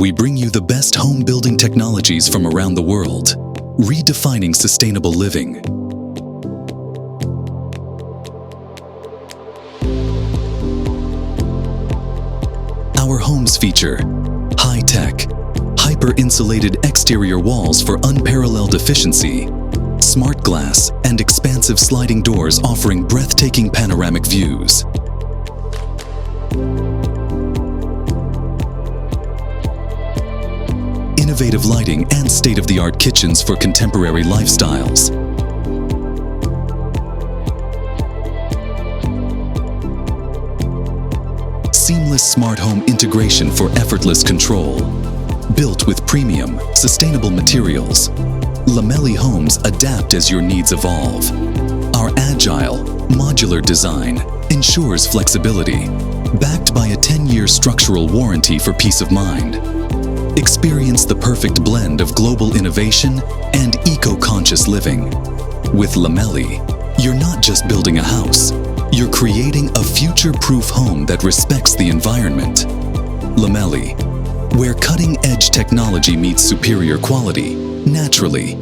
we bring you the best home building technologies from around the world, redefining sustainable living. Our homes feature high-tech, hyper-insulated exterior walls for unparalleled efficiency, smart glass and expansive sliding doors offering breathtaking panoramic views. Innovative lighting and state-of-the-art kitchens for contemporary lifestyles. Seamless smart home integration for effortless control. Built with premium, sustainable materials, Lamelli homes adapt as your needs evolve. Our agile, modular design ensures flexibility, backed by a 10-year structural warranty for peace of mind. Experience the perfect blend of global innovation and eco-conscious living. With Lamelli, you're not just building a house, you're creating a future-proof home that respects the environment. Lamelli, where cutting-edge technology meets superior quality, naturally.